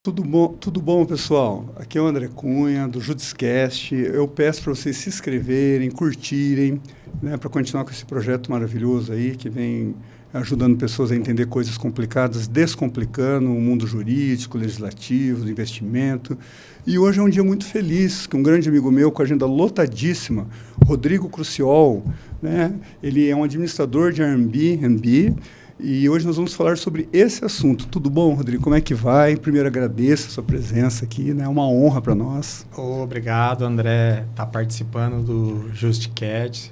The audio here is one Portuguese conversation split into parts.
Tudo bom, pessoal? Aqui é o André Cunha, do Judicast. Eu peço para vocês se inscreverem, curtirem, né, para continuar com esse projeto maravilhoso aí, que vem ajudando pessoas a entender coisas complicadas, descomplicando o mundo jurídico, legislativo, do investimento. E hoje é um dia muito feliz, que um grande amigo meu, com a agenda lotadíssima, Rodrigo Cruciol, né, ele é um administrador de Airbnb, e hoje nós vamos falar sobre esse assunto. Tudo bom, Rodrigo? Como é que vai? Primeiro, agradeço a sua presença aqui, né? É uma honra para nós. Obrigado, André, estar participando do JustCat.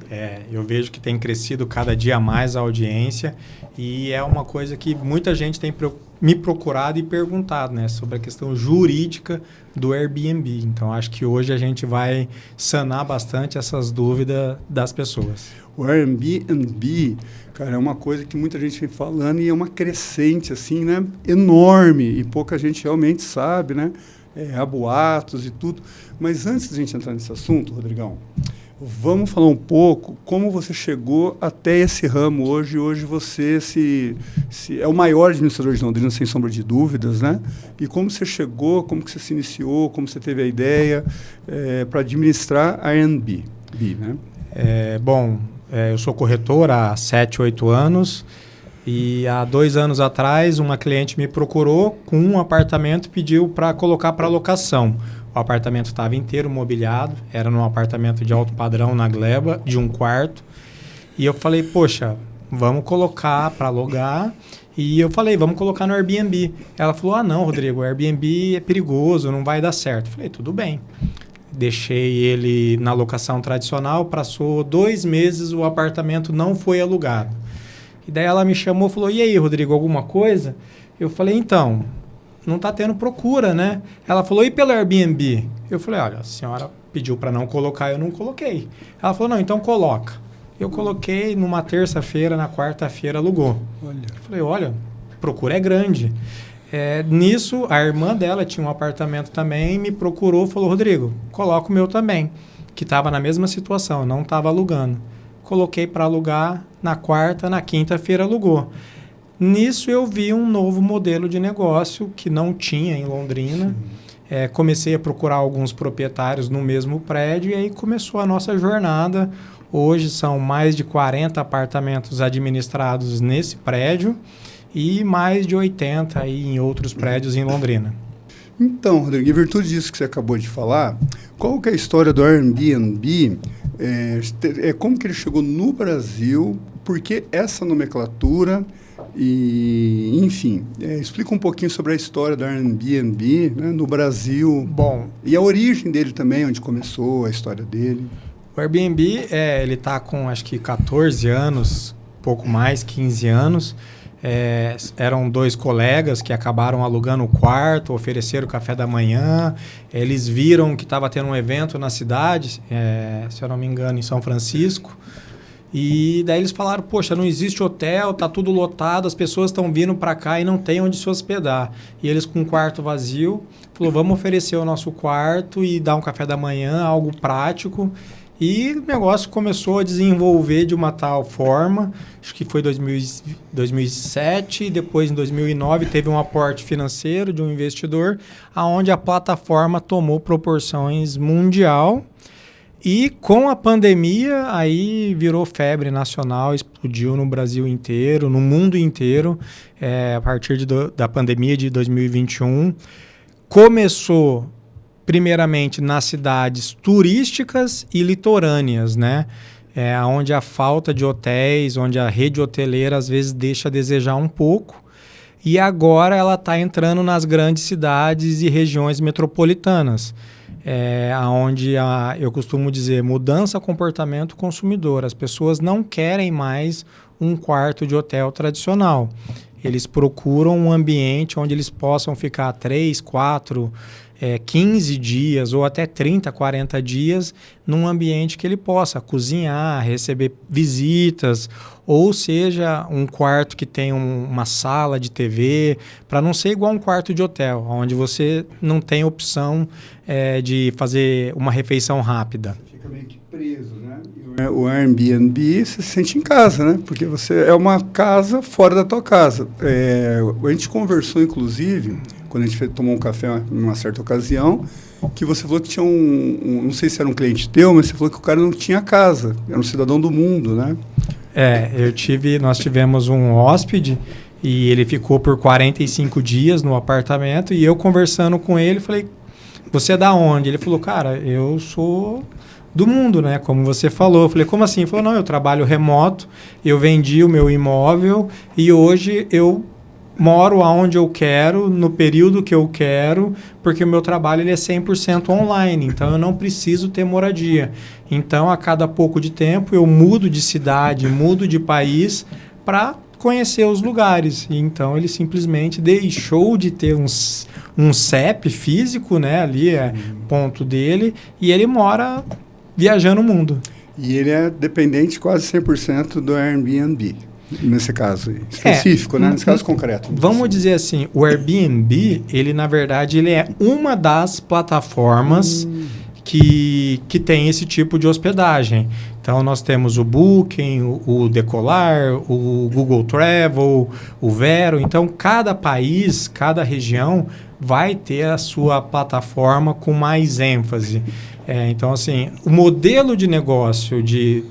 Eu vejo que tem crescido cada dia mais a audiência e é uma coisa que muita gente tem me procurado e perguntado, né, sobre a questão jurídica do Airbnb. Então, acho que hoje a gente vai sanar bastante essas dúvidas das pessoas. O Airbnb, cara, é uma coisa que muita gente vem falando e é uma crescente, assim, né, enorme, e pouca gente realmente sabe, né, há boatos e tudo. Mas antes de a gente entrar nesse assunto, Rodrigão, vamos falar um pouco como você chegou até esse ramo hoje. Hoje você é o maior administrador de Londrina, sem sombra de dúvidas, né? E como você chegou, como que você se iniciou, como você teve a ideia para administrar a Airbnb, né? Eu sou corretor há 7, 8 anos e há 2 anos atrás uma cliente me procurou com um apartamento e pediu para colocar para locação. O apartamento estava inteiro mobiliado, era num apartamento de alto padrão na Gleba, de 1 quarto. E eu falei, poxa, vamos colocar para alugar. E eu falei, vamos colocar no Airbnb. Ela falou, não, Rodrigo, o Airbnb é perigoso, não vai dar certo. Eu falei, tudo bem. Deixei ele na locação tradicional, passou 2 meses, o apartamento não foi alugado. E daí ela me chamou e falou, e aí, Rodrigo, alguma coisa? Eu falei, então, não está tendo procura, né? Ela falou, e pelo Airbnb? Eu falei, olha, a senhora pediu para não colocar, eu não coloquei. Ela falou, não, então coloca. Eu coloquei numa terça-feira, na quarta-feira alugou. Eu falei, olha, procura é grande. Nisso, a irmã dela tinha um apartamento também, me procurou, falou, Rodrigo, coloca o meu também, que estava na mesma situação, não estava alugando. Coloquei para alugar, na quarta, na quinta-feira alugou. Nisso eu vi um novo modelo de negócio que não tinha em Londrina. Comecei a procurar alguns proprietários no mesmo prédio e aí começou a nossa jornada. Hoje são mais de 40 apartamentos administrados nesse prédio e mais de 80 aí em outros prédios em Londrina. Então, Rodrigo, em virtude disso que você acabou de falar, qual que é a história do Airbnb? Como que ele chegou no Brasil? Por que essa nomenclatura? E, enfim, explica um pouquinho sobre a história do Airbnb, né, no Brasil. Bom, e a origem dele também, onde começou a história dele. O Airbnb, ele está com acho que 14 anos, pouco mais, 15 anos. Eram 2 colegas que acabaram alugando o quarto, ofereceram café da manhã. Eles viram que estava tendo um evento na cidade, se eu não me engano, em São Francisco. E daí eles falaram, poxa, não existe hotel, tá tudo lotado, as pessoas estão vindo para cá e não tem onde se hospedar. E eles com um quarto vazio, falou, vamos oferecer o nosso quarto e dar um café da manhã, algo prático. E o negócio começou a desenvolver de uma tal forma, acho que foi 2007, e depois em 2009 teve um aporte financeiro de um investidor, onde a plataforma tomou proporções mundial. E com a pandemia, aí virou febre nacional, explodiu no Brasil inteiro, no mundo inteiro, a partir da pandemia de 2021. Começou primeiramente nas cidades turísticas e litorâneas, né? Onde a falta de hotéis, onde a rede hoteleira às vezes deixa a desejar um pouco. E agora ela está entrando nas grandes cidades e regiões metropolitanas, onde eu costumo dizer mudança comportamento consumidor. As pessoas não querem mais um quarto de hotel tradicional. Eles procuram um ambiente onde eles possam ficar 3, 4, 15 dias ou até 30, 40 dias num ambiente que ele possa cozinhar, receber visitas, ou seja, um quarto que tem uma sala de TV, para não ser igual um quarto de hotel, onde você não tem opção de fazer uma refeição rápida. Fica meio que preso, né? O Airbnb, você se sente em casa, né? Porque você é uma casa fora da tua casa. A gente conversou, inclusive, quando a gente tomou um café numa certa ocasião, que você falou que tinha não sei se era um cliente teu, mas você falou que o cara não tinha casa, era um cidadão do mundo, né? Nós tivemos um hóspede e ele ficou por 45 dias no apartamento e eu conversando com ele, falei, você é da onde? Ele falou, cara, eu sou do mundo, né? Como você falou. Eu falei, como assim? Ele falou, não, eu trabalho remoto, eu vendi o meu imóvel e hoje eu moro aonde eu quero, no período que eu quero, porque o meu trabalho ele é 100% online, então eu não preciso ter moradia. Então, a cada pouco de tempo, eu mudo de cidade, mudo de país para conhecer os lugares. E, então, ele simplesmente deixou de ter um CEP físico, né? Ali é ponto dele, e ele mora viajando o mundo. E ele é dependente quase 100% do Airbnb. Nesse caso específico, né? Nesse caso concreto. Vamos dizer assim, o Airbnb, ele na verdade ele é uma das plataformas que tem esse tipo de hospedagem. Então nós temos o Booking, o Decolar, o Google Travel, o Vero. Então cada país, cada região vai ter a sua plataforma com mais ênfase. Então assim, o modelo de negócio de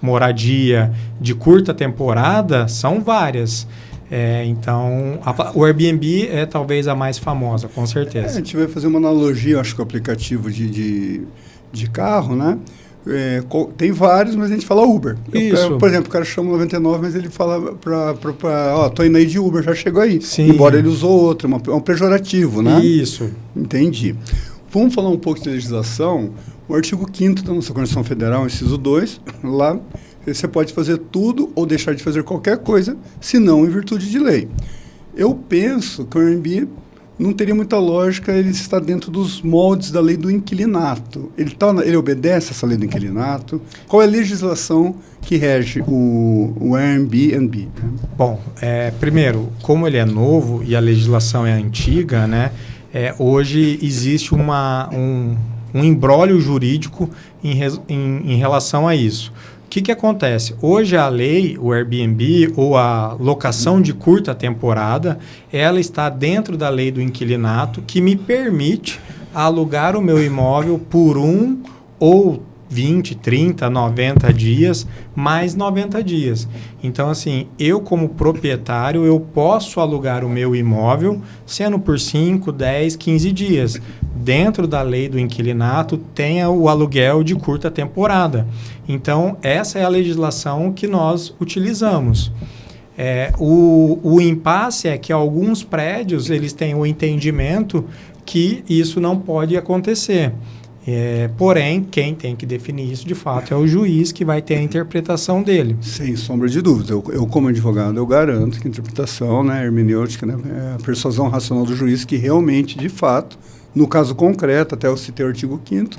moradia de curta temporada são várias. Então, o Airbnb é talvez a mais famosa, com certeza. A gente vai fazer uma analogia, acho que o aplicativo de carro, né? Tem vários, mas a gente fala Uber. Isso. Por exemplo, o cara chama 99, mas ele fala tô indo aí de Uber, já chegou aí. Sim. Embora ele usou outro, é um pejorativo, né? Isso. Entendi. Vamos falar um pouco de legislação. O artigo 5º da nossa Constituição Federal, inciso 2, lá você pode fazer tudo ou deixar de fazer qualquer coisa, se não em virtude de lei. Eu penso que o Airbnb não teria muita lógica ele estar dentro dos moldes da lei do inquilinato. Ele obedece essa lei do inquilinato? Qual é a legislação que rege o Airbnb? Bom, primeiro, como ele é novo e a legislação é antiga, né, hoje existe um imbróglio jurídico em relação a isso. O que acontece? Hoje a lei, o Airbnb ou a locação de curta temporada, ela está dentro da lei do inquilinato que me permite alugar o meu imóvel por 1 ou 20, 30, 90 dias, mais 90 dias. Então, assim, eu como proprietário, eu posso alugar o meu imóvel sendo por 5, 10, 15 dias. Dentro da lei do inquilinato, tem o aluguel de curta temporada. Então, essa é a legislação que nós utilizamos. O impasse é que alguns prédios eles têm o entendimento que isso não pode acontecer. Porém, quem tem que definir isso de fato é o juiz, que vai ter a interpretação dele. Sem sombra de dúvida. Eu como advogado, eu garanto que a interpretação, né, hermenêutica, né, é a persuasão racional do juiz que realmente, de fato, no caso concreto, até eu citei o artigo 5º,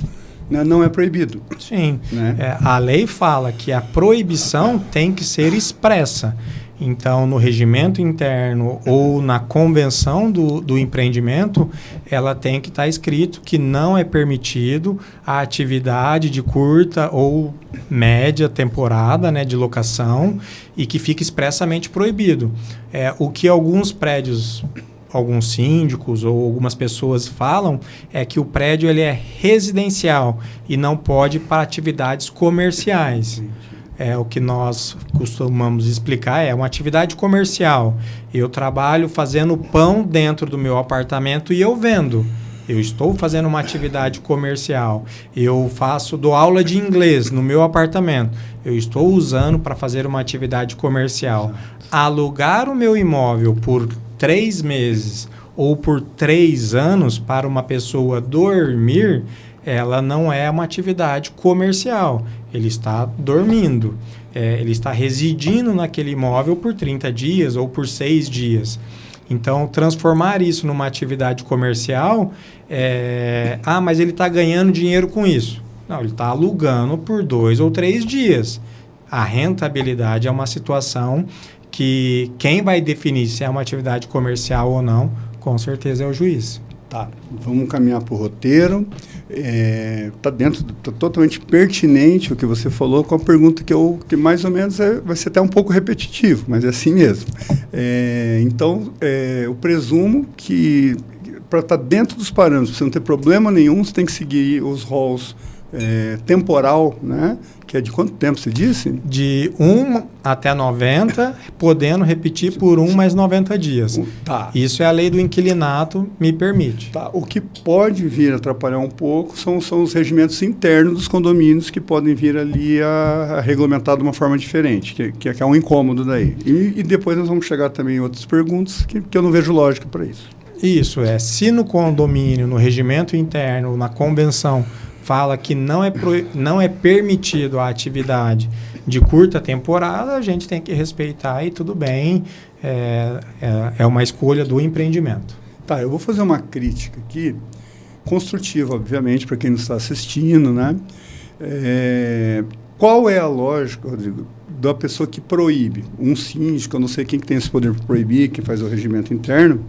né, não é proibido. Sim. Né? A lei fala que a proibição tem que ser expressa. Então, no regimento interno ou na convenção do empreendimento, ela tem que estar escrito que não é permitido a atividade de curta ou média temporada, né, de locação, e que fica expressamente proibido. O que alguns prédios, alguns síndicos ou algumas pessoas falam é que o prédio ele é residencial e não pode para atividades comerciais. O que nós costumamos explicar é uma atividade comercial. Eu trabalho fazendo pão dentro do meu apartamento e eu vendo. Eu estou fazendo uma atividade comercial. Eu dou aula de inglês no meu apartamento. Eu estou usando para fazer uma atividade comercial. Alugar o meu imóvel por 3 meses ou por 3 anos para uma pessoa dormir, ela não é uma atividade comercial. Ele está dormindo. Ele está residindo naquele imóvel por 30 dias ou por 6 dias. Então, transformar isso numa atividade comercial, mas ele está ganhando dinheiro com isso. Não, ele está alugando por 2 ou 3 dias. A rentabilidade é uma situação que quem vai definir se é uma atividade comercial ou não, com certeza é o juiz. Tá, vamos caminhar para o roteiro. Tá totalmente pertinente o que você falou com a pergunta que mais ou menos vai ser até um pouco repetitivo, mas é assim mesmo. Então, eu presumo que para estar dentro dos parâmetros, para você não ter problema nenhum, você tem que seguir os halls temporal, né? Que é de quanto tempo você disse? De 1 até 90, podendo repetir por 1 mais 90 dias. Tá. Isso é a lei do inquilinato, me permite. Tá. O que pode vir a atrapalhar um pouco são os regimentos internos dos condomínios que podem vir ali a regulamentar de uma forma diferente, que é um incômodo daí. E depois nós vamos chegar também em outras perguntas que eu não vejo lógica para isso. Isso se no condomínio, no regimento interno, na convenção, fala que não é permitido a atividade de curta temporada, a gente tem que respeitar e tudo bem, é uma escolha do empreendimento. Tá, eu vou fazer uma crítica aqui, construtiva, obviamente, para quem não está assistindo, né? Qual é a lógica, Rodrigo, da pessoa que proíbe? Um síndico, eu não sei quem que tem esse poder para proibir, que faz o regimento interno,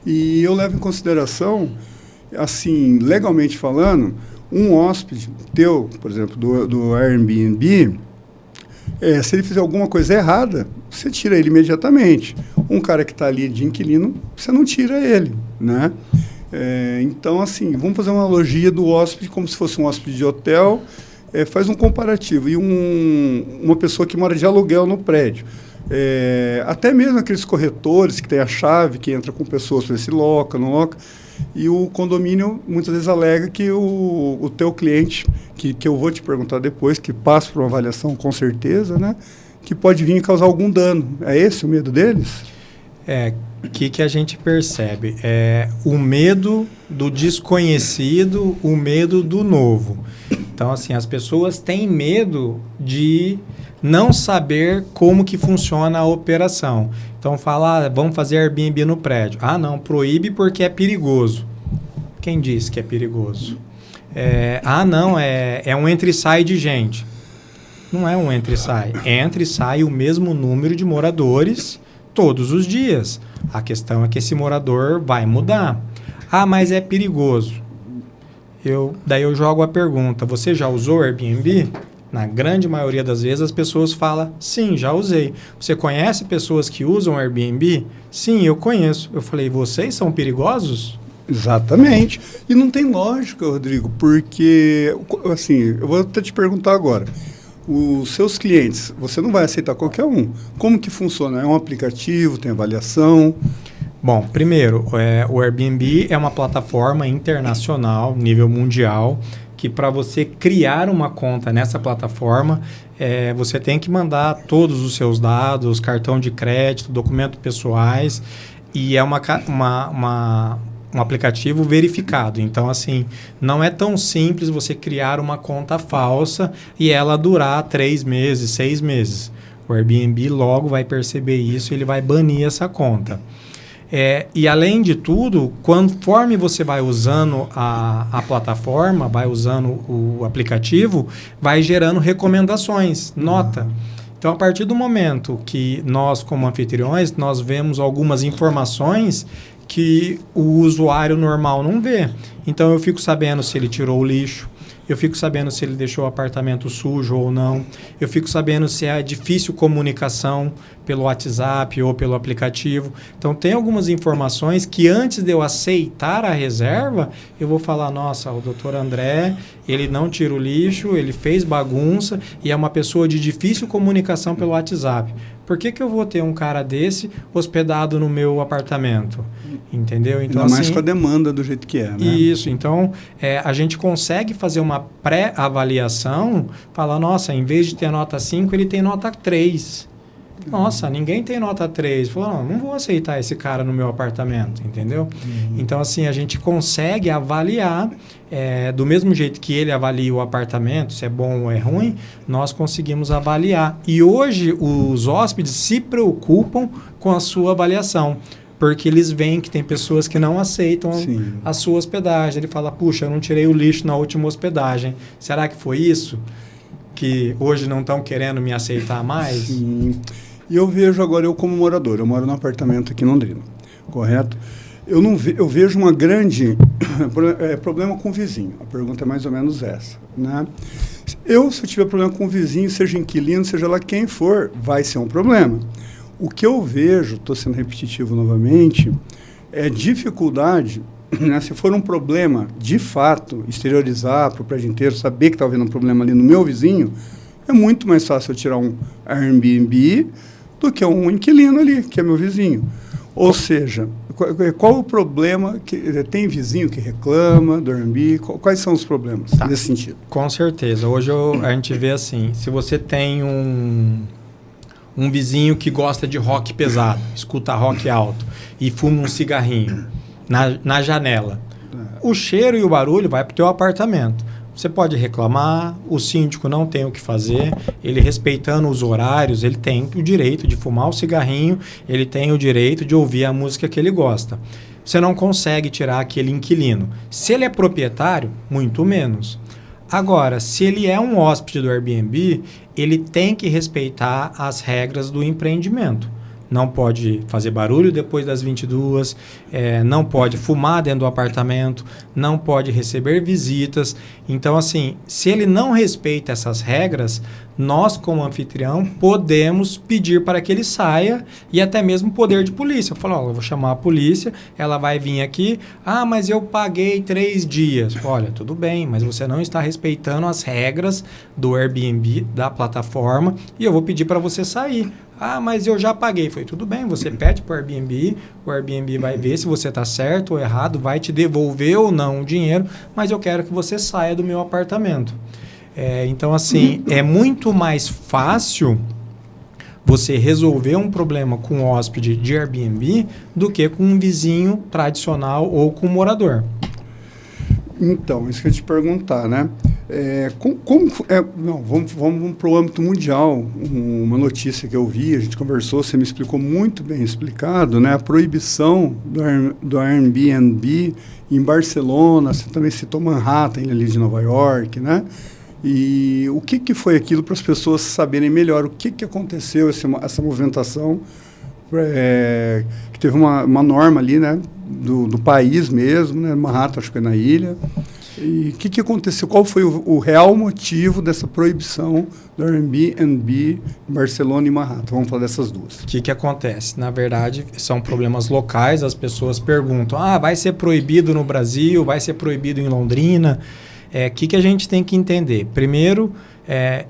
e eu levo em consideração, assim, legalmente falando, um hóspede teu, por exemplo, do Airbnb, se ele fizer alguma coisa errada, você tira ele imediatamente. Um cara que está ali de inquilino, você não tira ele, né? Então, assim, vamos fazer uma analogia do hóspede como se fosse um hóspede de hotel, faz um comparativo. E uma pessoa que mora de aluguel no prédio. Até mesmo aqueles corretores que tem a chave, que entra com pessoas para se loca, não loca. E o condomínio muitas vezes alega que o teu cliente, que eu vou te perguntar depois, que passa por uma avaliação com certeza, né, que pode vir e causar algum dano. É esse o medo deles? O que a gente percebe? O medo do desconhecido, o medo do novo. Então, assim, as pessoas têm medo de não saber como que funciona a operação. Então, fala, vamos fazer Airbnb no prédio. Ah, não, proíbe porque é perigoso. Quem disse que é perigoso? Não, é um entra e sai de gente. Não é um entra e sai. Entra e sai o mesmo número de moradores todos os dias. A questão é que esse morador vai mudar. Ah, mas é perigoso. Daí eu jogo a pergunta, você já usou Airbnb? Na grande maioria das vezes as pessoas falam, sim, já usei. Você conhece pessoas que usam Airbnb? Sim, eu conheço. Eu falei, vocês são perigosos? Exatamente. E não tem lógica, Rodrigo, porque, assim, eu vou até te perguntar agora. Os seus clientes, você não vai aceitar qualquer um. Como que funciona? É um aplicativo, tem avaliação? Bom, primeiro, o Airbnb é uma plataforma internacional, nível mundial, que para você criar uma conta nessa plataforma, você tem que mandar todos os seus dados, cartão de crédito, documentos pessoais, e é um aplicativo verificado. Então, assim, não é tão simples você criar uma conta falsa e ela durar 3 meses, 6 meses. O Airbnb logo vai perceber isso e ele vai banir essa conta. E além de tudo, conforme você vai usando a plataforma, vai usando o aplicativo, vai gerando recomendações, nota. Então, a partir do momento que nós, como anfitriões, nós vemos algumas informações que o usuário normal não vê. Então, eu fico sabendo se ele tirou o lixo, eu fico sabendo se ele deixou o apartamento sujo ou não, eu fico sabendo se é difícil comunicação pelo WhatsApp ou pelo aplicativo. Então, tem algumas informações que antes de eu aceitar a reserva, eu vou falar, nossa, o doutor André, ele não tira o lixo, ele fez bagunça e é uma pessoa de difícil comunicação pelo WhatsApp. Por que eu vou ter um cara desse hospedado no meu apartamento? Entendeu? Então, ainda mais com a demanda do jeito que é, né? Isso. Então, a gente consegue fazer uma pré-avaliação, falar, nossa, em vez de ter nota 5, ele tem nota 3. Nossa, ninguém tem nota 3. Falou, não vou aceitar esse cara no meu apartamento, entendeu? Então, assim, a gente consegue avaliar, do mesmo jeito que ele avalia o apartamento, se é bom ou é ruim, nós conseguimos avaliar. E hoje, os hóspedes se preocupam com a sua avaliação, porque eles veem que tem pessoas que não aceitam a sua hospedagem. Ele fala, puxa, eu não tirei o lixo na última hospedagem. Será que foi isso? Que hoje não estão querendo me aceitar mais? Sim. E eu vejo agora, eu como morador, eu moro num apartamento aqui em Londrina, correto? Eu vejo uma grande problema com o vizinho. A pergunta é mais ou menos essa, né? Se eu tiver problema com o vizinho, seja inquilino, seja lá quem for, vai ser um problema. O que eu vejo, estou sendo repetitivo novamente, dificuldade, né, se for um problema, de fato, exteriorizar para o prédio inteiro, saber que está havendo um problema ali no meu vizinho, é muito mais fácil eu tirar um Airbnb do que um inquilino ali, que é meu vizinho. Ou seja, qual o problema? Tem vizinho que reclama do Airbnb? Quais são os problemas nesse sentido? Com certeza. Hoje a gente vê assim, se você tem um vizinho que gosta de rock pesado, escuta rock alto e fuma um cigarrinho na janela, o cheiro e o barulho vai para o teu apartamento. Você pode reclamar, o síndico não tem o que fazer, ele respeitando os horários, ele tem o direito de fumar o cigarrinho, ele tem o direito de ouvir a música que ele gosta. Você não consegue tirar aquele inquilino. Se ele é proprietário, muito menos. Agora, se ele é um hóspede do Airbnb, ele tem que respeitar as regras do empreendimento. Não pode fazer barulho depois das 22, não pode fumar dentro do apartamento, não pode receber visitas. Então, assim, se ele não respeita essas regras, nós, como anfitrião, podemos pedir para que ele saia e até mesmo poder de polícia. Eu falo, eu vou chamar a polícia, ela vai vir aqui, mas eu paguei 3 dias. Olha, tudo bem, mas você não está respeitando as regras do Airbnb, da plataforma, e eu vou pedir para você sair. Mas eu já paguei. Foi tudo bem, você pede para o Airbnb vai ver se você está certo ou errado, vai te devolver ou não o dinheiro, mas eu quero que você saia do meu apartamento. Então, assim, é muito mais fácil você resolver um problema com um hóspede de Airbnb do que com um vizinho tradicional ou com um morador. Então, isso que eu ia te perguntar, né? Vamos para o âmbito mundial. Uma notícia que eu vi, a gente conversou, você me explicou muito bem explicado, né? A proibição do Airbnb em Barcelona, você também citou Manhattan, ali de Nova York, né? E o que foi aquilo para as pessoas saberem melhor o que aconteceu, essa movimentação, que teve uma norma ali, né? Do país mesmo, né? Manhattan, acho que foi na ilha. E o que aconteceu? Qual foi o real motivo dessa proibição do Airbnb em Barcelona e Manhattan? Vamos falar dessas duas. O que acontece? Na verdade, são problemas locais. As pessoas perguntam, vai ser proibido no Brasil? Vai ser proibido em Londrina? O que a gente tem que entender? Primeiro,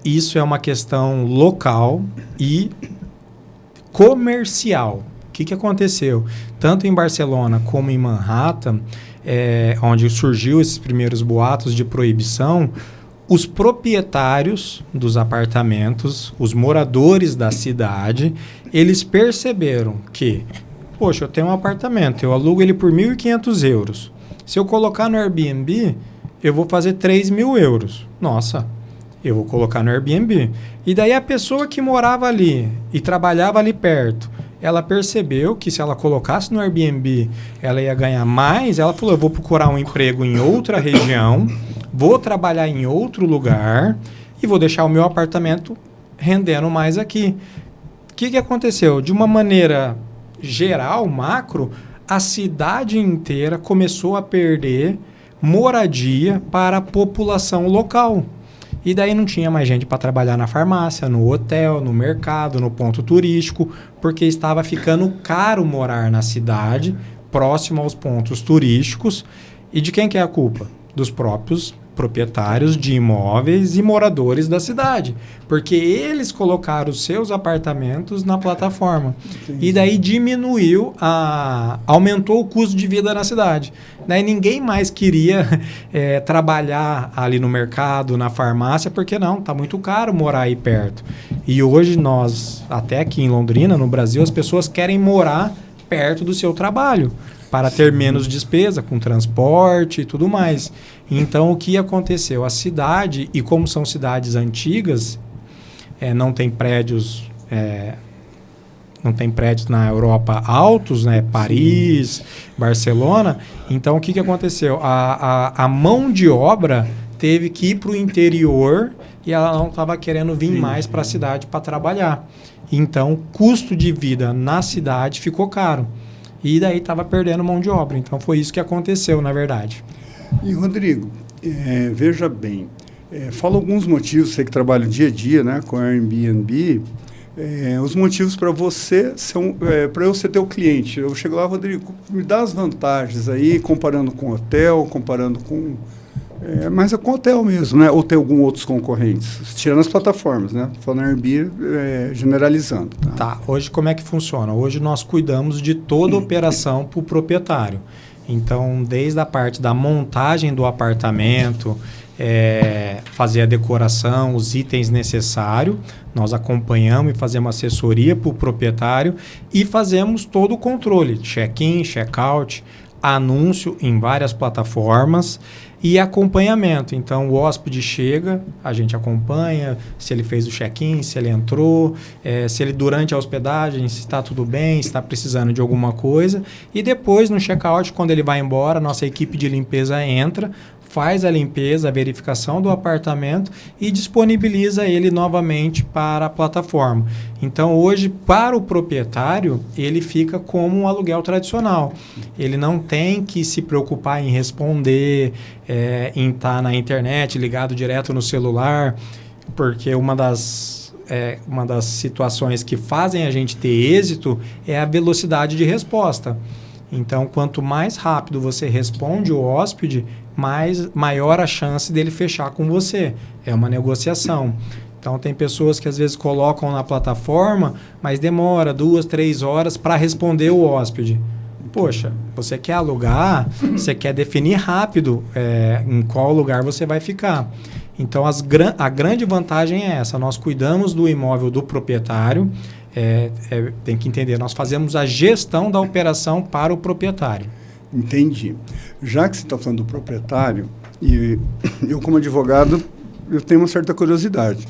isso é uma questão local e comercial. O que aconteceu? Tanto em Barcelona como em Manhattan, onde surgiu esses primeiros boatos de proibição, os proprietários dos apartamentos, os moradores da cidade, eles perceberam que, poxa, eu tenho um apartamento, eu alugo ele por 1.500 euros. Se eu colocar no Airbnb, eu vou fazer 3.000 euros. Nossa, eu vou colocar no Airbnb. E daí a pessoa que morava ali e trabalhava ali perto, ela percebeu que se ela colocasse no Airbnb, ela ia ganhar mais. Ela falou, eu vou procurar um emprego em outra região, vou trabalhar em outro lugar e vou deixar o meu apartamento rendendo mais aqui. O que aconteceu? De uma maneira geral, macro, a cidade inteira começou a perder moradia para a população local. E daí não tinha mais gente para trabalhar na farmácia, no hotel, no mercado, no ponto turístico, porque estava ficando caro morar na cidade, próximo aos pontos turísticos. E de quem que é a culpa? Dos próprios proprietários de imóveis e moradores da cidade, porque eles colocaram os seus apartamentos na plataforma. Entendi. E daí aumentou o custo de vida na cidade. Daí ninguém mais queria trabalhar ali no mercado, na farmácia, porque está muito caro morar aí perto. E hoje nós, até aqui em Londrina, no Brasil, as pessoas querem morar perto do seu trabalho, para ter menos despesa com transporte e tudo mais. Então, o que aconteceu? A cidade, e como são cidades antigas, não tem prédios na Europa altos, né? Paris, Barcelona. Então, o que aconteceu? A mão de obra teve que ir para o interior e ela não estava querendo vir mais para a cidade para trabalhar. Então, o custo de vida na cidade ficou caro. E daí estava perdendo mão de obra. Então, foi isso que aconteceu, na verdade. E, Rodrigo, veja bem, fala alguns motivos, você que trabalha dia a dia, né, com a Airbnb, os motivos para você para eu ser teu cliente. Eu chego lá, Rodrigo, me dá as vantagens aí, comparando com hotel, comparando com... mas é com hotel mesmo, né? Ou tem alguns outros concorrentes? Tirando as plataformas, né? Falando Airbnb, generalizando. Tá, hoje como é que funciona? Hoje nós cuidamos de toda a operação para o proprietário. Então, desde a parte da montagem do apartamento, fazer a decoração, os itens necessários, nós acompanhamos e fazemos assessoria para o proprietário e fazemos todo o controle, check-in, check-out, anúncio em várias plataformas e acompanhamento. Então, o hóspede chega, a gente acompanha se ele fez o check-in, se ele entrou, se ele durante a hospedagem, se está tudo bem, se está precisando de alguma coisa. E depois, no check-out, quando ele vai embora, nossa equipe de limpeza entra, faz a limpeza, a verificação do apartamento e disponibiliza ele novamente para a plataforma. Então, hoje, para o proprietário, ele fica como um aluguel tradicional. Ele não tem que se preocupar em responder, em estar na internet, ligado direto no celular, porque uma das situações que fazem a gente ter êxito é a velocidade de resposta. Então, quanto mais rápido você responde o hóspede, maior a chance dele fechar com você. É uma negociação. Então, tem pessoas que às vezes colocam na plataforma, mas demora 2, 3 horas para responder o hóspede. Poxa, você quer alugar, você quer definir rápido em qual lugar você vai ficar. Então, a grande vantagem é essa. Nós cuidamos do imóvel do proprietário. Tem que entender, nós fazemos a gestão da operação para o proprietário. Entendi. Já que você está falando do proprietário, e eu como advogado, eu tenho uma certa curiosidade.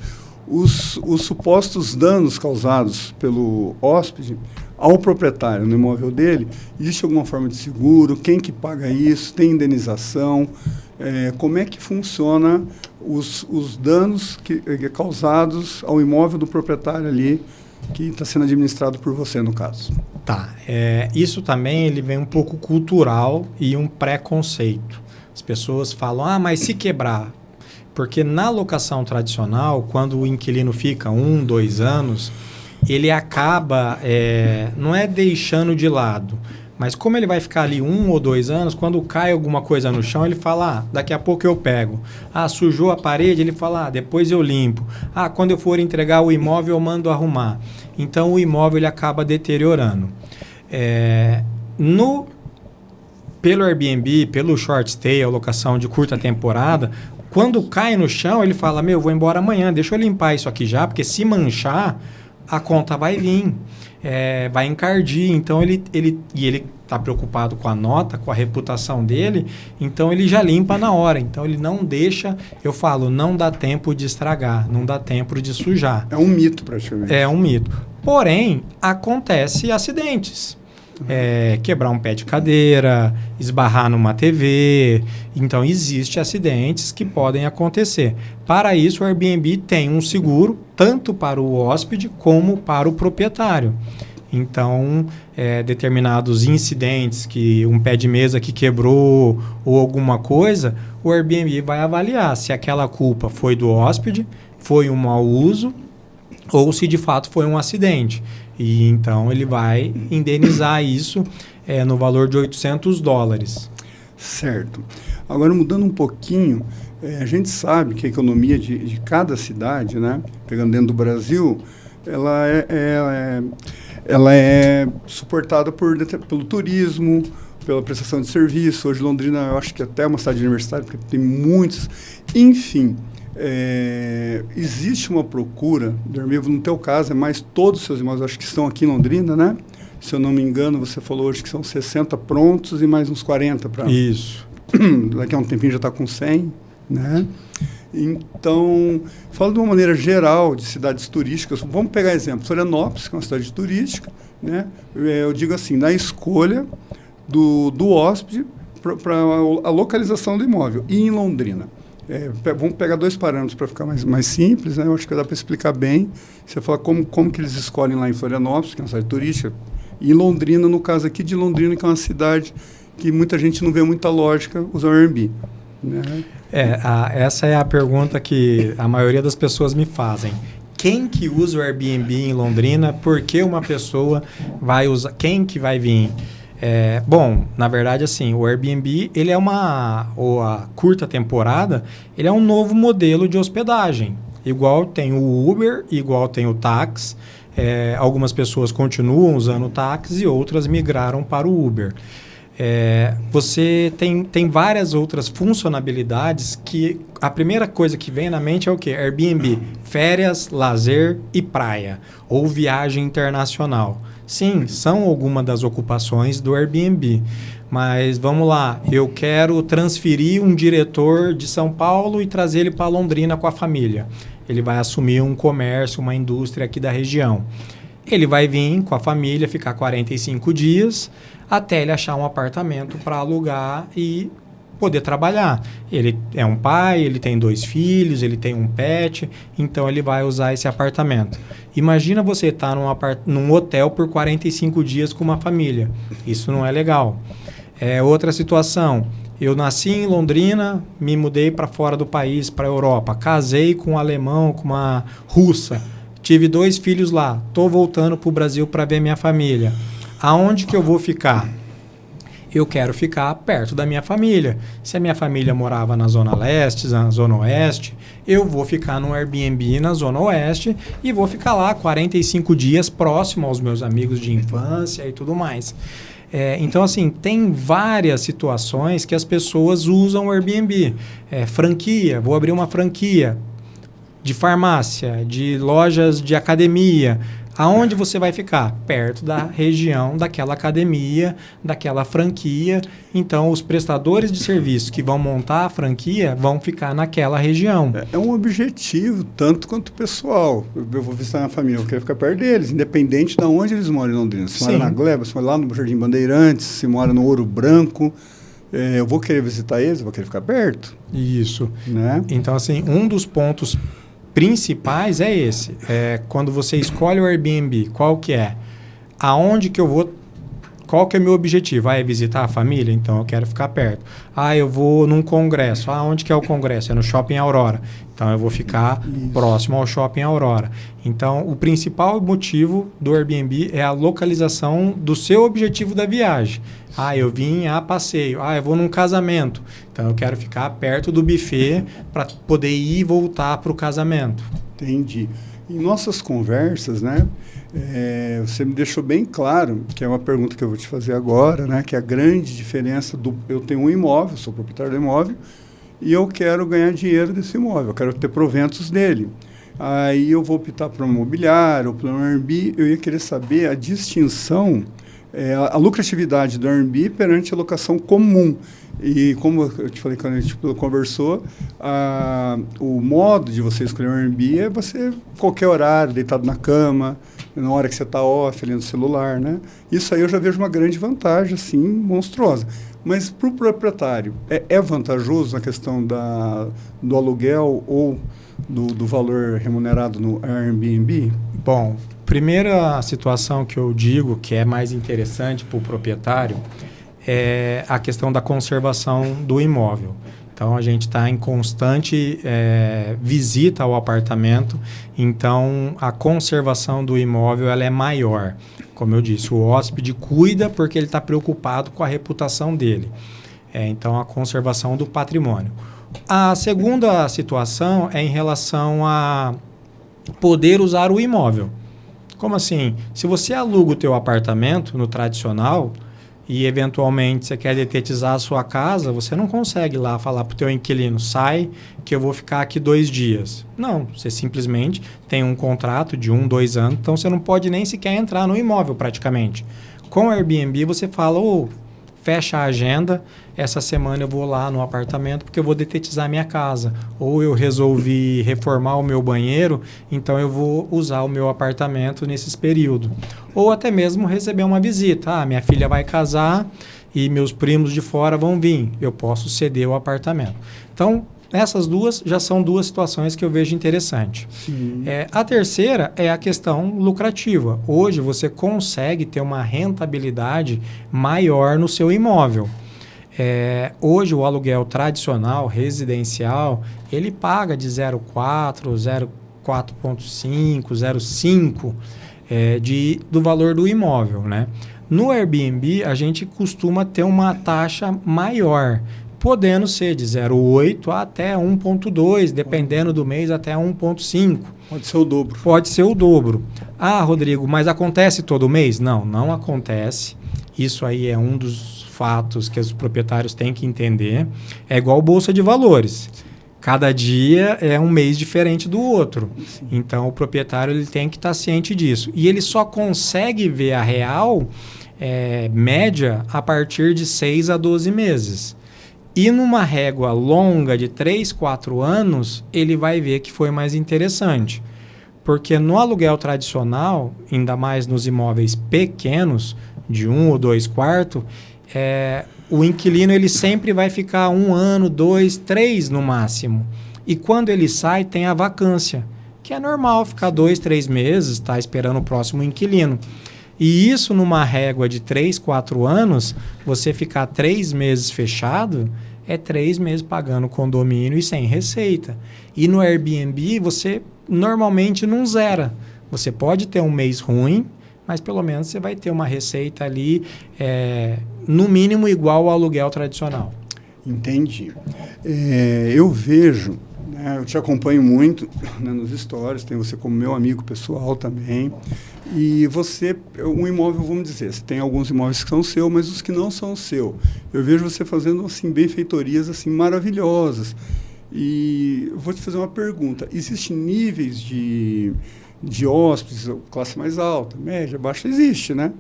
Os supostos danos causados pelo hóspede ao proprietário no imóvel dele, existe alguma forma de seguro? Quem que paga isso? Tem indenização? Como é que funciona os danos causados ao imóvel do proprietário ali, que está sendo administrado por você, no caso? Tá. Isso também ele vem um pouco cultural e um preconceito. As pessoas falam, mas se quebrar... Porque na locação tradicional, quando o inquilino fica 1, 2 anos, ele acaba, não é deixando de lado, mas como ele vai ficar ali 1 ou 2 anos, quando cai alguma coisa no chão, ele fala, daqui a pouco eu pego. Sujou a parede, ele fala, depois eu limpo. Quando eu for entregar o imóvel, eu mando arrumar. Então, o imóvel ele acaba deteriorando. Pelo Airbnb, pelo short stay, a locação de curta temporada, quando cai no chão, ele fala, vou embora amanhã, deixa eu limpar isso aqui já, porque se manchar, a conta vai vir, vai encardir. Então, ele está preocupado com a nota, com a reputação dele, então ele já limpa na hora. Então, ele não deixa, eu falo, não dá tempo de estragar, não dá tempo de sujar. É um mito, praticamente. É um mito. Porém, acontece acidentes. Quebrar um pé de cadeira, esbarrar numa TV. Então, existem acidentes que podem acontecer. Para isso, o Airbnb tem um seguro, tanto para o hóspede como para o proprietário. Então, determinados incidentes, que um pé de mesa que quebrou ou alguma coisa, o Airbnb vai avaliar se aquela culpa foi do hóspede, foi um mau uso ou se de fato foi um acidente. E então ele vai indenizar isso no valor de $800. Certo. Agora, mudando um pouquinho, a gente sabe que a economia de cada cidade, né, pegando dentro do Brasil, ela é suportada pelo turismo, pela prestação de serviço. Hoje, Londrina, eu acho que até é uma cidade universitária, porque tem muitos. Enfim, existe uma procura, no teu caso, é mais todos os seus imóveis, acho que estão aqui em Londrina, né? Se eu não me engano, você falou hoje que são 60 prontos e mais uns 40 para... Isso. Daqui a um tempinho já está com 100, né? Então, fala de uma maneira geral de cidades turísticas. Vamos pegar exemplo, Florianópolis, que é uma cidade turística, né? Eu digo assim, na escolha do hóspede para a localização do imóvel. E em Londrina? Vamos pegar 2 parâmetros para ficar mais simples, né? Eu acho que dá para explicar bem. Você fala como que eles escolhem lá em Florianópolis, que é uma cidade turística, e em Londrina, no caso aqui de Londrina, que é uma cidade que muita gente não vê muita lógica usar o Airbnb, né? Essa é a pergunta que a maioria das pessoas me fazem. quem que usa o Airbnb em Londrina, por que uma pessoa vai usar, quem que vai vir? Bom, na verdade, assim, o Airbnb, ele é ou a curta temporada, ele é um novo modelo de hospedagem. Igual tem o Uber, igual tem o táxi. Algumas pessoas continuam usando o táxi e outras migraram para o Uber. Você tem várias outras funcionalidades que a primeira coisa que vem na mente é o quê? Airbnb, férias, lazer e praia, ou viagem internacional. Sim, são algumas das ocupações do Airbnb. Mas vamos lá, eu quero transferir um diretor de São Paulo e trazer ele para Londrina com a família. Ele vai assumir um comércio, uma indústria aqui da região. Ele vai vir com a família, ficar 45 dias, até ele achar um apartamento para alugar e poder trabalhar. Ele é um pai, ele tem 2 filhos, ele tem um pet, então ele vai usar esse apartamento. Imagina você estar num hotel por 45 dias com uma família. Isso não é legal. Outra situação, eu nasci em Londrina, me mudei para fora do país, para a Europa, casei com um alemão, com uma russa, tive 2 filhos lá, estou voltando para o Brasil para ver minha família. Aonde que eu vou ficar? Eu quero ficar perto da minha família. Se a minha família morava na Zona Leste, na Zona Oeste, eu vou ficar no Airbnb na Zona Oeste e vou ficar lá 45 dias próximo aos meus amigos de infância e tudo mais. Então, assim, tem várias situações que as pessoas usam o Airbnb. Franquia, vou abrir uma franquia de farmácia, de lojas de academia. Aonde você vai ficar? Perto da região daquela academia, daquela franquia. Então, os prestadores de serviço que vão montar a franquia vão ficar naquela região. É um objetivo, tanto quanto pessoal. Eu vou visitar minha família, eu quero ficar perto deles, independente de onde eles moram em Londrina. Se mora na Gleba, se mora lá no Jardim Bandeirantes, se mora no Ouro Branco. Eu vou querer visitar eles, eu vou querer ficar perto. Isso. Né? Então, assim, um dos pontos principais é esse. Quando você escolhe o Airbnb, qual que é? Aonde que eu vou? Qual que é o meu objetivo? É visitar a família? Então eu quero ficar perto. Eu vou num congresso. Onde que é o congresso? É no Shopping Aurora. Então eu vou ficar próximo ao Shopping Aurora. Então o principal motivo do Airbnb é a localização do seu objetivo da viagem. Eu vim a passeio. Eu vou num casamento. Então eu quero ficar perto do buffet para poder ir e voltar para o casamento. Entendi. Em nossas conversas, né, você me deixou bem claro, que é uma pergunta que eu vou te fazer agora, né, que é a grande diferença eu tenho um imóvel, sou proprietário do imóvel, e eu quero ganhar dinheiro desse imóvel, eu quero ter proventos dele. Aí eu vou optar por um imobiliário ou por um Airbnb, eu ia querer saber a distinção, a lucratividade do Airbnb perante a locação comum. E como eu te falei quando a gente conversou, o modo de você escolher um Airbnb é você, qualquer horário, deitado na cama, na hora que você está off, ali no celular, né? Isso aí eu já vejo uma grande vantagem, assim, monstruosa. Mas para o proprietário, é vantajoso na questão do aluguel ou do valor remunerado no Airbnb? Bom, primeira situação que eu digo que é mais interessante para o proprietário é a questão da conservação do imóvel. Então, a gente está em constante visita ao apartamento, então a conservação do imóvel ela é maior. Como eu disse, o hóspede cuida porque ele está preocupado com a reputação dele. Então, a conservação do patrimônio. A segunda situação é em relação a poder usar o imóvel. Como assim? Se você aluga o teu apartamento no tradicional e eventualmente você quer detetizar a sua casa, você não consegue lá falar para o teu inquilino, sai que eu vou ficar aqui 2 dias. Não, você simplesmente tem um contrato de 1, 2 anos, então você não pode nem sequer entrar no imóvel praticamente. Com o Airbnb você fala, fecha a agenda, essa semana eu vou lá no apartamento porque eu vou detetizar a minha casa. Ou eu resolvi reformar o meu banheiro, então eu vou usar o meu apartamento nesses períodos. Ou até mesmo receber uma visita. Minha filha vai casar e meus primos de fora vão vir. Eu posso ceder o apartamento. Então, essas duas já são 2 situações que eu vejo interessante. A terceira é a questão lucrativa. Hoje você consegue ter uma rentabilidade maior no seu imóvel. Hoje o aluguel tradicional, residencial, ele paga de 0,4, 4,5, 0,5 do valor do imóvel, né? No Airbnb, a gente costuma ter uma taxa maior, podendo ser de 0,8 até 1,2, dependendo do mês, até 1,5. Pode ser o dobro. Pode ser o dobro. Ah, Rodrigo, mas acontece todo mês? Não, não acontece. Isso aí é um dos fatos que os proprietários têm que entender. É igual bolsa de valores. Cada dia é um mês diferente do outro. Sim. Então, o proprietário ele tem que estar ciente disso. E ele só consegue ver a real média a partir de 6 a 12 meses. E numa régua longa de 3, 4 anos, ele vai ver que foi mais interessante. Porque no aluguel tradicional, ainda mais nos imóveis pequenos, de 1 ou 2 quartos, o inquilino ele sempre vai ficar 1 ano, 2, 3 no máximo. E quando ele sai, tem a vacância, que é normal ficar 2, 3 meses, tá esperando o próximo inquilino. E isso numa régua de 3, 4 anos, você ficar 3 meses fechado, é 3 meses pagando condomínio e sem receita. E no Airbnb, você normalmente não zera. Você pode ter um mês ruim, mas pelo menos você vai ter uma receita ali, no mínimo igual ao aluguel tradicional. Entendi. Eu vejo, né, eu te acompanho muito, né, nos stories, tenho você como meu amigo pessoal também, e você, um imóvel, vamos dizer, você tem alguns imóveis que são seu, mas os que não são seu, eu vejo você fazendo assim, benfeitorias assim, maravilhosas. E eu vou te fazer uma pergunta, existem níveis de hóspedes, classe mais alta, média, baixa, existe, né?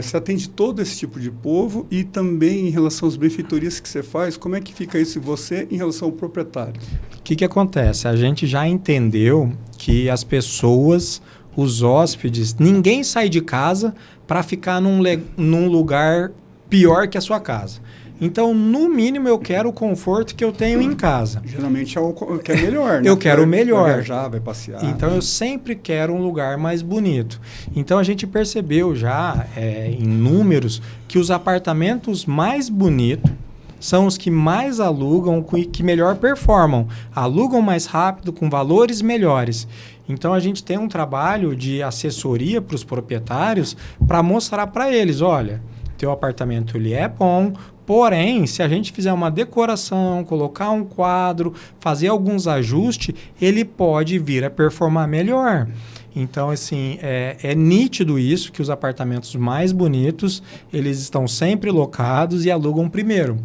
Você atende todo esse tipo de povo e também em relação às benfeitorias que você faz, como é que fica isso você em relação ao proprietário? O que acontece? A gente já entendeu que as pessoas, os hóspedes, ninguém sai de casa para ficar num lugar pior que a sua casa. Então, no mínimo, eu quero o conforto que eu tenho em casa. Geralmente eu quero melhor, né? Eu quero o melhor. Vai viajar, vai passear. Então, eu sempre quero um lugar mais bonito. Então, a gente percebeu já em números que os apartamentos mais bonitos são os que mais alugam e que melhor performam. Alugam mais rápido, com valores melhores. Então, a gente tem um trabalho de assessoria para os proprietários para mostrar para eles, olha, teu apartamento ele é bom, porém, se a gente fizer uma decoração, colocar um quadro, fazer alguns ajustes, ele pode vir a performar melhor. Então, assim, é nítido isso, que os apartamentos mais bonitos, eles estão sempre locados e alugam primeiro.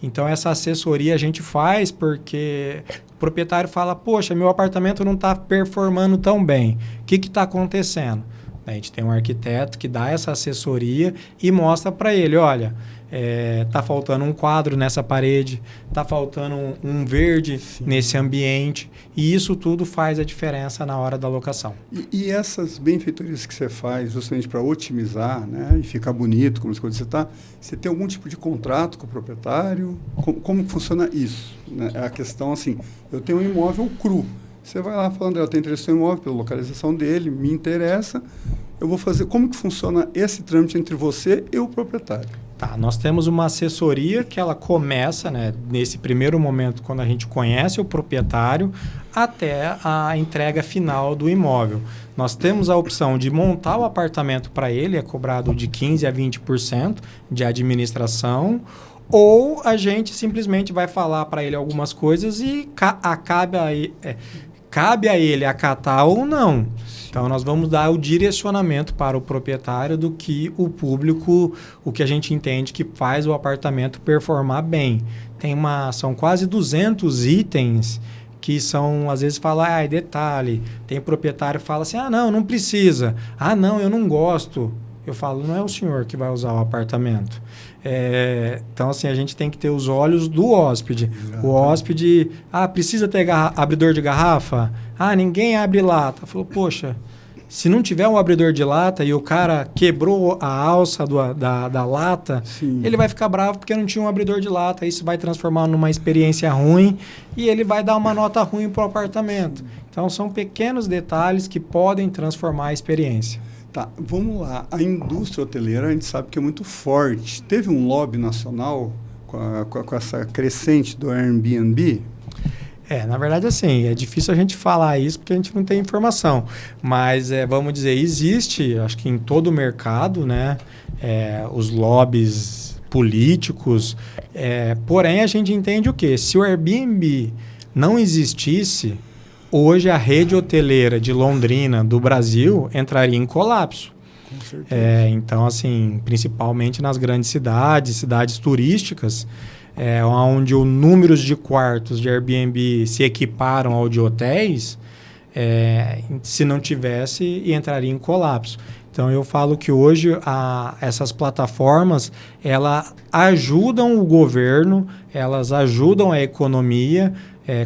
Então, essa assessoria a gente faz porque o proprietário fala, poxa, meu apartamento não está performando tão bem. O que está acontecendo? A gente tem um arquiteto que dá essa assessoria e mostra para ele, olha, tá faltando um quadro nessa parede, tá faltando um verde Sim. nesse ambiente, e isso tudo faz a diferença na hora da locação. E essas benfeitorias que você faz justamente para otimizar, né, e ficar bonito, como você está, você tem algum tipo de contrato com o proprietário? Como funciona isso? Né? É a questão assim, eu tenho um imóvel cru, você vai lá falando, eu tenho interesse no imóvel pela localização dele, me interessa, eu vou fazer, como que funciona esse trâmite entre você e o proprietário? Tá, nós temos uma assessoria que ela começa, né, nesse primeiro momento, quando a gente conhece o proprietário, até a entrega final do imóvel. Nós temos a opção de montar o apartamento para ele, é cobrado de 15% a 20% de administração, ou a gente simplesmente vai falar para ele algumas coisas e cabe a ele acatar ou não. Então, nós vamos dar o direcionamento para o proprietário do que o público, o que a gente entende que faz o apartamento performar bem. São quase 200 itens que são, às vezes, fala, detalhe. Tem proprietário que fala assim, não precisa. Não, eu não gosto. Eu falo, não é o senhor que vai usar o apartamento. Então, assim, a gente tem que ter os olhos do hóspede. Exato. O hóspede, precisa ter abridor de garrafa? Ninguém abre lata. Falou, poxa, se não tiver um abridor de lata e o cara quebrou a alça da lata, Sim. ele vai ficar bravo porque não tinha um abridor de lata. Isso vai transformar numa experiência ruim e ele vai dar uma nota ruim para o apartamento. Então, são pequenos detalhes que podem transformar a experiência. Tá, vamos lá. A indústria hoteleira, a gente sabe que é muito forte. Teve um lobby nacional com essa crescente do Airbnb? Na verdade, assim, é difícil a gente falar isso porque a gente não tem informação. Mas, vamos dizer, existe, acho que em todo o mercado, né, os lobbies políticos. Porém, a gente entende o quê? Se o Airbnb não existisse, hoje a rede hoteleira de Londrina, do Brasil, entraria em colapso. Com certeza. Então, assim, principalmente nas grandes cidades turísticas, onde o número de quartos de Airbnb se equiparam ao de hotéis, se não tivesse, entraria em colapso. Então, eu falo que hoje essas plataformas, elas ajudam o governo, elas ajudam a economia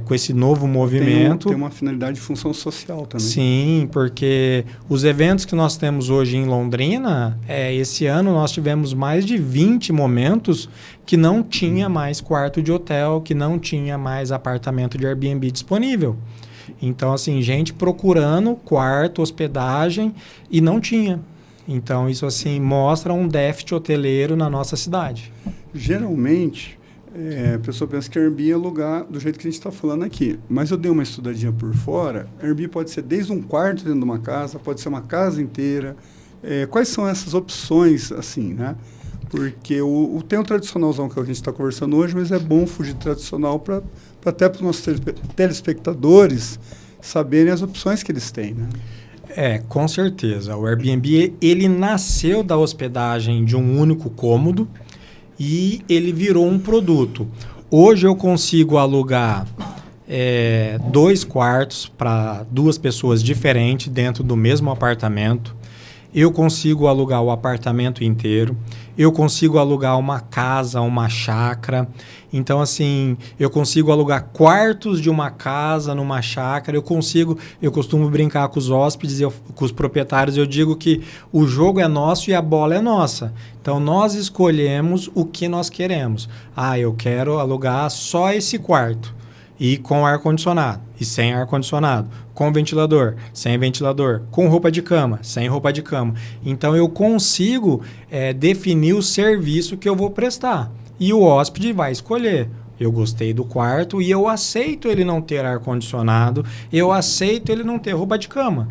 com esse novo movimento. Tem uma finalidade de função social também. Sim, porque os eventos que nós temos hoje em Londrina, esse ano nós tivemos mais de 20 momentos que não tinha mais quarto de hotel, que não tinha mais apartamento de Airbnb disponível. Então, assim, gente procurando quarto, hospedagem e não tinha. Então, isso, assim, mostra um déficit hoteleiro na nossa cidade. Geralmente, a pessoa pensa que Airbnb é lugar do jeito que a gente está falando aqui. Mas eu dei uma estudadinha por fora. Airbnb pode ser desde um quarto dentro de uma casa, pode ser uma casa inteira. Quais são essas opções, assim, né? Porque tem o tradicionalzão que a gente está conversando hoje, mas é bom fugir do tradicional para até para os nossos telespectadores saberem as opções que eles têm, né? Com certeza. O Airbnb, ele nasceu da hospedagem de um único cômodo e ele virou um produto. Hoje eu consigo alugar 2 quartos para 2 pessoas diferentes dentro do mesmo apartamento. Eu consigo alugar o apartamento inteiro. Eu consigo alugar uma casa, uma chácara. Então, assim, eu consigo alugar quartos de uma casa numa chácara. Eu costumo brincar com os hóspedes, com os proprietários. Eu digo que o jogo é nosso e a bola é nossa. Então, nós escolhemos o que nós queremos. Eu quero alugar só esse quarto. E com ar-condicionado, e sem ar-condicionado, com ventilador, sem ventilador, com roupa de cama, sem roupa de cama. Então, eu consigo definir o serviço que eu vou prestar. E o hóspede vai escolher. Eu gostei do quarto e eu aceito ele não ter ar-condicionado, eu aceito ele não ter roupa de cama.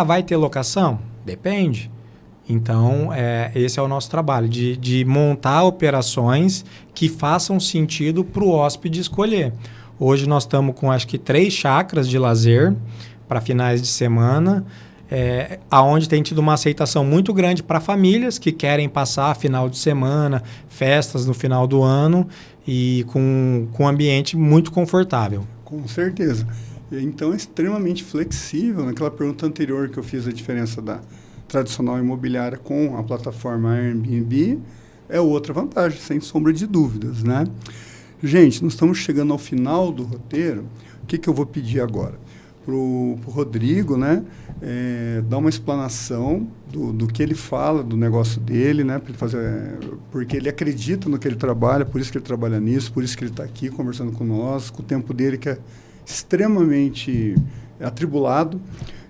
Vai ter locação? Depende. Então, esse é o nosso trabalho, de montar operações que façam sentido para o hóspede escolher. Hoje nós estamos com, acho que, 3 chácaras de lazer para finais de semana, aonde tem tido uma aceitação muito grande para famílias que querem passar final de semana, festas no final do ano e com um ambiente muito confortável. Com certeza. Então, é extremamente flexível. Naquela pergunta anterior que eu fiz a diferença da tradicional imobiliária com a plataforma Airbnb, é outra vantagem, sem sombra de dúvidas, né? Gente, nós estamos chegando ao final do roteiro. O que eu vou pedir agora? Para o Rodrigo, né, dar uma explanação do que ele fala, do negócio dele, né, porque ele acredita no que ele trabalha, por isso que ele trabalha nisso, por isso que ele está aqui conversando com nós, com o tempo dele que é extremamente atribulado.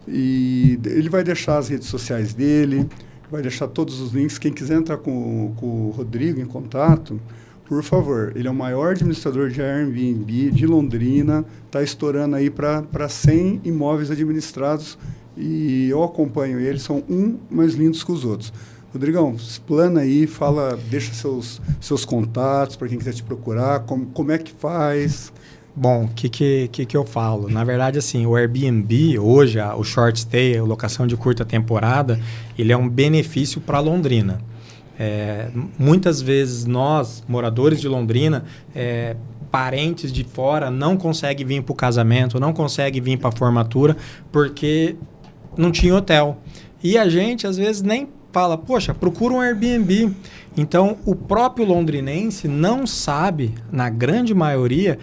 E ele vai deixar as redes sociais dele, vai deixar todos os links. Quem quiser entrar com o Rodrigo em contato, por favor, ele é o maior administrador de Airbnb de Londrina, está estourando aí para 100 imóveis administrados e eu acompanho eles, são mais lindos que os outros. Rodrigão, explana aí, deixa seus contatos para quem quiser te procurar, como é que faz. Bom, o que eu falo? Na verdade, assim, o Airbnb, hoje, o short stay, a locação de curta temporada, ele é um benefício para Londrina. Muitas vezes nós, moradores de Londrina, parentes de fora, não conseguem vir para o casamento, não conseguem vir para a formatura, porque não tinha hotel. E a gente, às vezes, nem fala, poxa, procura um Airbnb. Então, o próprio londrinense não sabe, na grande maioria,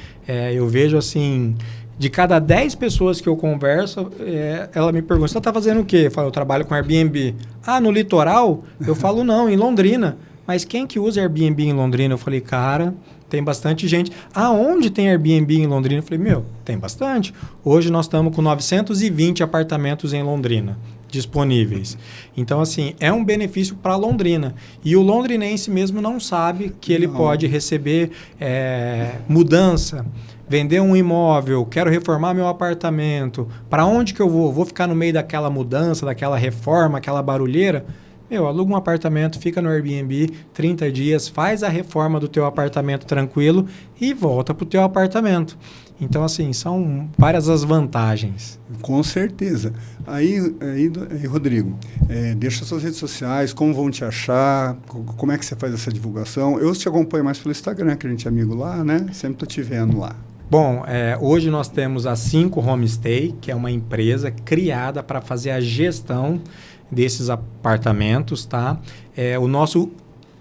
eu vejo assim, de cada 10 pessoas que eu converso, ela me pergunta, você está fazendo o quê? Eu falo, eu trabalho com Airbnb. No litoral? Eu falo, não, em Londrina. Mas quem que usa Airbnb em Londrina? Eu falei, cara, tem bastante gente. Onde tem Airbnb em Londrina? Eu falei, tem bastante. Hoje nós estamos com 920 apartamentos em Londrina. disponíveis. Então, assim, é um benefício para Londrina. E o londrinense mesmo não sabe que ele pode receber mudança, vender um imóvel, quero reformar meu apartamento. Para onde que eu vou? Vou ficar no meio daquela mudança, daquela reforma, aquela barulheira? Aluga um apartamento, fica no Airbnb 30 dias, faz a reforma do teu apartamento tranquilo e volta para o teu apartamento. Então, assim, são várias as vantagens. Com certeza. Aí Rodrigo, deixa suas redes sociais, como vão te achar, como é que você faz essa divulgação. Eu te acompanho mais pelo Instagram, que a gente é amigo lá, né? Sempre estou te vendo lá. Bom, hoje nós temos a 5 Homestay, que é uma empresa criada para fazer a gestão desses apartamentos, tá? O nosso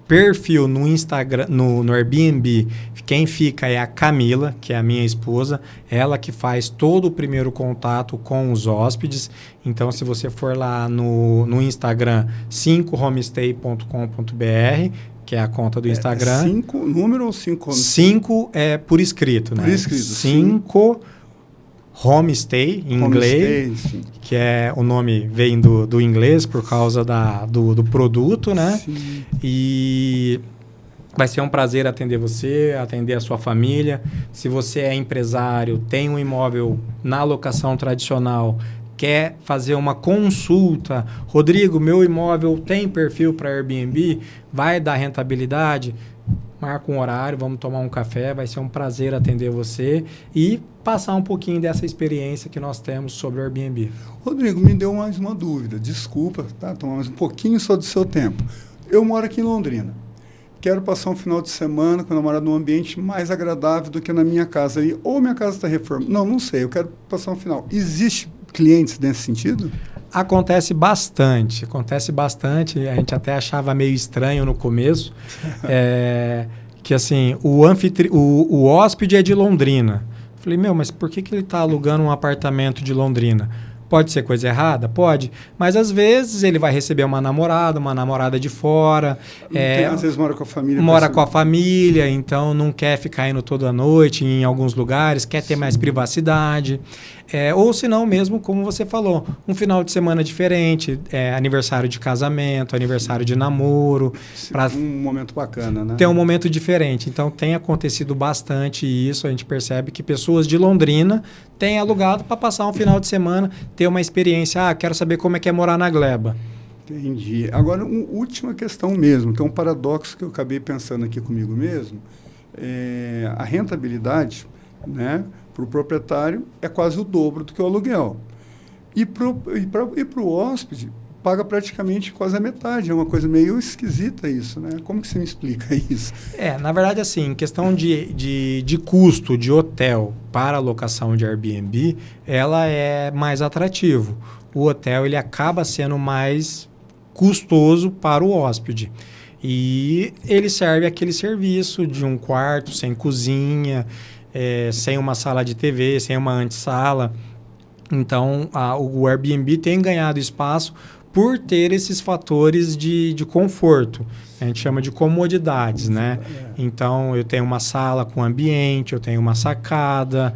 perfil no Instagram, no Airbnb, quem fica é a Camila, que é a minha esposa, ela que faz todo o primeiro contato com os hóspedes. Então, se você for lá no Instagram, 5homestay.com.br, que é a conta do Instagram. 5 número ou 5 homestay? 5 é por escrito, né? Por escrito. 5 Homestay, em inglês, que é o nome vem do inglês por causa do produto, né? Sim. E vai ser um prazer atender você, atender a sua família. Se você é empresário, tem um imóvel na locação tradicional, quer fazer uma consulta, Rodrigo, meu imóvel tem perfil para Airbnb, vai dar rentabilidade? Marca um horário, vamos tomar um café, vai ser um prazer atender você e passar um pouquinho dessa experiência que nós temos sobre o Airbnb. Rodrigo, me deu mais uma dúvida, desculpa, tá? Tomar mais um pouquinho só do seu tempo. Eu moro aqui em Londrina, quero passar um final de semana com a namorada num ambiente mais agradável do que na minha casa ali, ou minha casa está reformada, não sei, eu quero passar um final. Existe clientes nesse sentido? Acontece bastante, a gente até achava meio estranho no começo, que assim, o hóspede é de Londrina. Falei, mas por que ele está alugando um apartamento de Londrina? Pode ser coisa errada? Pode. Mas, às vezes, ele vai receber uma namorada de fora. Às vezes mora com a família. Mora com a família, então não quer ficar indo toda noite em alguns lugares, quer ter mais privacidade. Ou se não, mesmo como você falou, um final de semana diferente, aniversário de casamento, aniversário de namoro. Um momento bacana, né? Ter um momento diferente. Então, tem acontecido bastante isso. A gente percebe que pessoas de Londrina têm alugado para passar um final de semana, ter uma experiência. Quero saber como é que é morar na Gleba. Entendi. Agora, última questão mesmo. Tem um paradoxo que eu acabei pensando aqui comigo mesmo. A rentabilidade, né, para o proprietário é quase o dobro do que o aluguel. E para o hóspede, paga praticamente quase a metade. É uma coisa meio esquisita isso, né? Como que você me explica isso? Na verdade, assim, em questão de custo de hotel para a locação de Airbnb, ela é mais atrativo. O hotel ele acaba sendo mais custoso para o hóspede. E ele serve aquele serviço de um quarto sem cozinha, sem uma sala de TV, sem uma antessala. Então, o Airbnb tem ganhado espaço por ter esses fatores de conforto. A gente chama de comodidades, né? Então, eu tenho uma sala com ambiente, eu tenho uma sacada,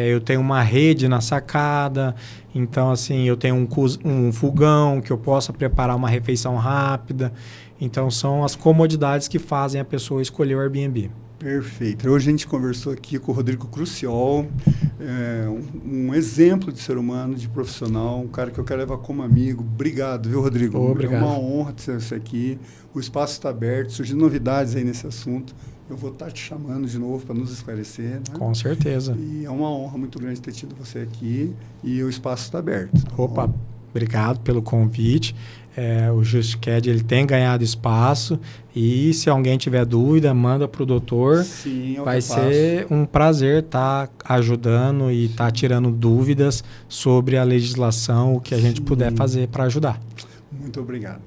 eu tenho uma rede na sacada. Então, assim, eu tenho um fogão que eu possa preparar uma refeição rápida. Então, são as comodidades que fazem a pessoa escolher o Airbnb. Perfeito. Hoje a gente conversou aqui com o Rodrigo Cruciol, um exemplo de ser humano, de profissional, um cara que eu quero levar como amigo. Obrigado, viu, Rodrigo? Obrigado. É uma honra ter você aqui. O espaço está aberto, surgindo novidades aí nesse assunto. Eu vou estar te chamando de novo para nos esclarecer. Né? Com certeza. E é uma honra muito grande ter tido você aqui e o espaço está aberto. Tá Opa, obrigado pelo convite. O JustCAD ele tem ganhado espaço e se alguém tiver dúvida, manda para o doutor. Sim, vai ser um prazer estar ajudando e estar tirando dúvidas sobre a legislação, o que a gente puder fazer para ajudar. Muito obrigado.